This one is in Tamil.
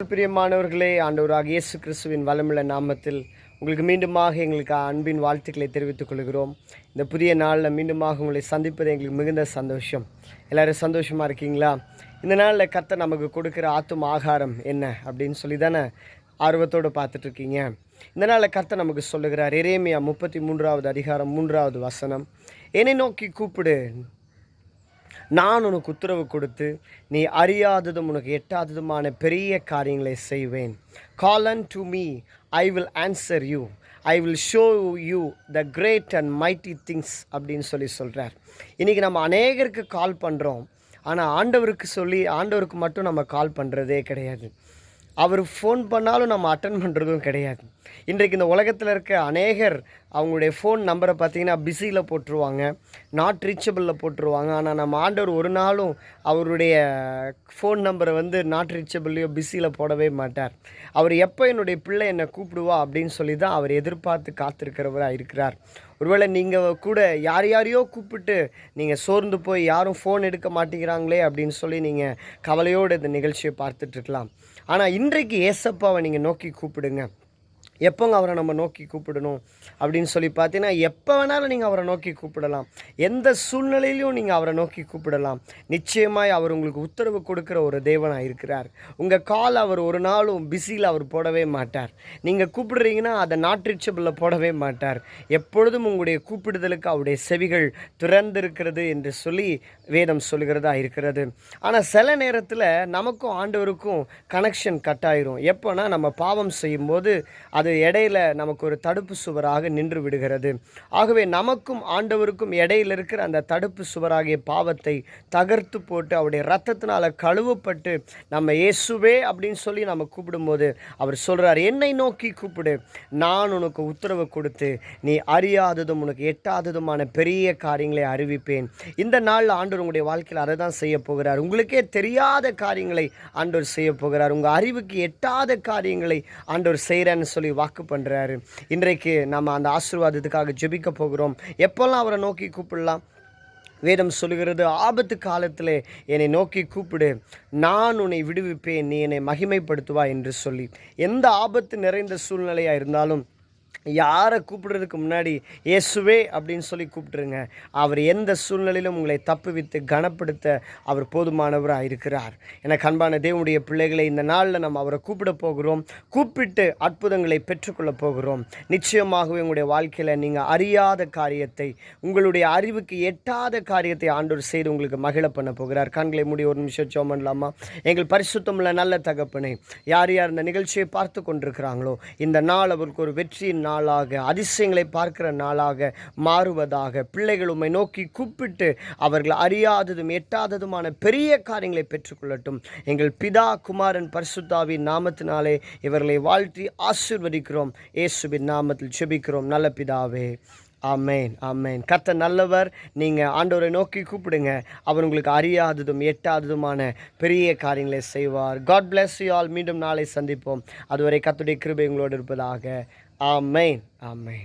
பிரியமானவர்களே, ஆண்டவராகிய இயேசு கிறிஸ்துவின் வல்லமுள்ள நாமத்தில் உங்களுக்கு மீண்டுமாக எங்களுக்கு அன்பின் வாழ்த்துக்களை தெரிவித்துக் கொள்கிறோம். இந்த புதிய நாளில் மீண்டுமாக உங்களை சந்திப்பது எங்களுக்கு மிகுந்த சந்தோஷம். எல்லோரும் சந்தோஷமாக இருக்கீங்களா? இந்த நாளில் கர்த்தர் நமக்கு கொடுக்குற ஆத்தும ஆகாரம் என்ன அப்படின்னு சொல்லி தானே ஆர்வத்தோடு பார்த்துட்ருக்கீங்க. இந்த நாளில் கர்த்தர் நமக்கு சொல்லுகிறார். எரேமியா 33வது அதிகாரம் 3வது வசனம், என்னை நோக்கி கூப்பிடு, நான் உனக்கு உத்தரவு கொடுத்து நீ அறியாததும் உனக்கு எட்டாததுமான பெரிய காரியங்களை செய்வேன். கால் unto me, I will answer you, I will show you the great and mighty things அப்படின்னு சொல்கிறார். இன்றைக்கி நம்ம அநேகருக்கு கால் பண்ணுறோம், ஆனால் ஆண்டவருக்கு மட்டும் நம்ம கால் பண்ணுறதே கிடையாது. அவர் ஃபோன் பண்ணாலும் நம்ம அட்டன் பண்ணுறதும் கிடையாது. இன்றைக்கு இந்த உலகத்தில் இருக்க அநேகர் அவங்களுடைய ஃபோன் நம்பரை பார்த்திங்கன்னா பிஸியில் போட்டுருவாங்க, நாட் ரீச்சபிளில் போட்டுருவாங்க. ஆனால் நம்ம ஆண்டவர் ஒரு நாளும் அவருடைய ஃபோன் நம்பரை நாட் ரீச்சபிள்லையோ பிஸியில் போடவே மாட்டார். அவர் எப்போ என்னுடைய பிள்ளை என்னை கூப்பிடுவா அப்படின்னு சொல்லி தான் அவர் எதிர்பார்த்து காத்திருக்கிறவராக இருக்கிறார். ஒருவேளை நீங்கள் கூட யாரையோ கூப்பிட்டு நீங்கள் சோர்ந்து போய் யாரும் ஃபோன் எடுக்க மாட்டேங்கிறாங்களே அப்படின்னு சொல்லி நீங்கள் கவலையோடு இந்த நிகழ்ச்சியை பார்த்துட்ருக்கலாம். ஆனால் இன்றைக்கு ஏசப்பாவை நீங்கள் நோக்கி கூப்பிடுங்க. எப்போங்க அவரை நம்ம நோக்கி கூப்பிடணும் அப்படின்னு சொல்லி பார்த்தீங்கன்னா, எப்போ வேணாலும் நீங்கள் அவரை நோக்கி கூப்பிடலாம். எந்த சூழ்நிலையிலையும் நீங்கள் அவரை நோக்கி கூப்பிடலாம். நிச்சயமாய் அவர் உங்களுக்கு உத்தரவு கொடுக்குற ஒரு தேவனாக இருக்கிறார். உங்கள் கால் அவர் ஒரு நாளும் பிஸியில் அவர் போடவே மாட்டார். நீங்கள் கூப்பிடுறீங்கன்னா அதை நாட் ரீச்சபிளில் போடவே மாட்டார். எப்பொழுதும் உங்களுடைய கூப்பிடுதலுக்கு அவருடைய செவிகள் திறந்திருக்கிறது என்று சொல்லி வேதம் சொல்கிறதா இருக்கிறது. ஆனால் சில நேரத்தில் நமக்கும் ஆண்டவருக்கும் கனெக்ஷன் கட் ஆயிரும். எப்போனா நம்ம பாவம் செய்யும்போது அது இடையில நமக்கு ஒரு தடுப்பு சுவராக நின்று விடுகிறது. ஆகவே நமக்கும் ஆண்டவருக்கும் இடையில் இருக்கிற அந்த தடுப்பு சுவராகிய பாவத்தை தகர்த்து போட்டு அவருடைய இரத்தத்தினால கழுவப்பட்டு நம்ம இயேசுவே அப்படின்னு சொல்லி நம்ம கூப்பிடும்போது அவர் சொல்கிறார், என்னை நோக்கி கூப்பிடு, நான் உனக்கு உத்தரவு கொடுத்து நீ அறியாததும் உனக்கு எட்டாததுமான பெரிய காரியங்களை அறிவிப்பேன். இந்த நாளில் ஆண்டவர் உங்களுடைய வாழ்க்கையில் அதை தான் செய்ய போகிறார். உங்களுக்கே தெரியாத காரியங்களை ஆண்டவர் செய்ய போகிறார். உங்கள் அறிவுக்கு எட்டாத காரியங்களை ஆண்டவர் செய்கிறேன்னு சொல்லி வாக்கு பண்ணுறாரு. இன்றைக்கு நம்ம அந்த ஆசீர்வாதத்துக்காக ஜெபிக்க போகிறோம். எப்போல்லாம் அவரை நோக்கி கூப்பிடலாம்? வேதம் சொல்லுகிறது, ஆபத்து காலத்தில் என்னை நோக்கி கூப்பிடு, நான் உன்னை விடுவிப்பேன், நீ என்னை மகிமைப்படுத்துவா என்று சொல்லி. எந்த ஆபத்து நிறைந்த சூழ்நிலையாக இருந்தாலும் யாரை கூப்பிடுறதுக்கு முன்னாடி இயேசுவே அப்படின்னு சொல்லி கூப்பிட்டுருங்க. அவர் எந்த சூழ்நிலையிலும் உங்களை தப்புவித்து கனப்படுத்த அவர் போதுமானவராக இருக்கிறார். எனக்கு அன்பான தேவனுடைய பிள்ளைகளை, இந்த நாளில் நம்ம அவரை கூப்பிட போகிறோம். கூப்பிட்டு அற்புதங்களை பெற்றுக்கொள்ள போகிறோம். நிச்சயமாகவே உங்களுடைய வாழ்க்கையில் நீங்கள் அறியாத காரியத்தை, உங்களுடைய அறிவுக்கு எட்டாத காரியத்தை ஆண்டவர் செய்து உங்களுக்கு மகிழ பண்ண போகிறார். கண்களை மூடி ஒரு நிமிஷம் ஜெபம் பண்ணலாமா? எங்கள் பரிசுத்தமுள்ள நல்ல தகப்பனே, யார் யார் இந்த நிகழ்ச்சியை பார்த்து கொண்டிருக்கிறாங்களோ இந்த நாள் அவருக்கு ஒரு வெற்றியின் நாளாக, அதிசயங்களை பார்க்கிற நாளாக மாறுவதாக. பிள்ளைகள் உம்மை நோக்கி கூப்பிட்டு அவர்கள் அறியாததும் எட்டாததுமான பெரிய காரியங்களை பெற்றுக்கொள்ளட்டும். எங்கள் பிதா குமாரன் பரிசுத்தாவின் நாமத்தினாலே இவர்களை வாழ்த்தி ஆசீர்வதிக்கிறோம். இயேசுவின் நாமத்தில் ஜெபிக்கிறோம் நல்ல பிதாவே, ஆமேன், ஆமேன். கர்த்தர் நல்லவர். நீங்கள் ஆண்டவரை நோக்கி கூப்பிடுங்க, அவர் உங்களுக்கு அறியாததும் எட்டாததுமான பெரிய காரியங்களை செய்வார். God bless you all. மீண்டும் நாளை சந்திப்போம். அதுவரை கர்த்தருடைய கிருபை உங்களோடு இருப்பதாக. ஆமேன், ஆமேன்.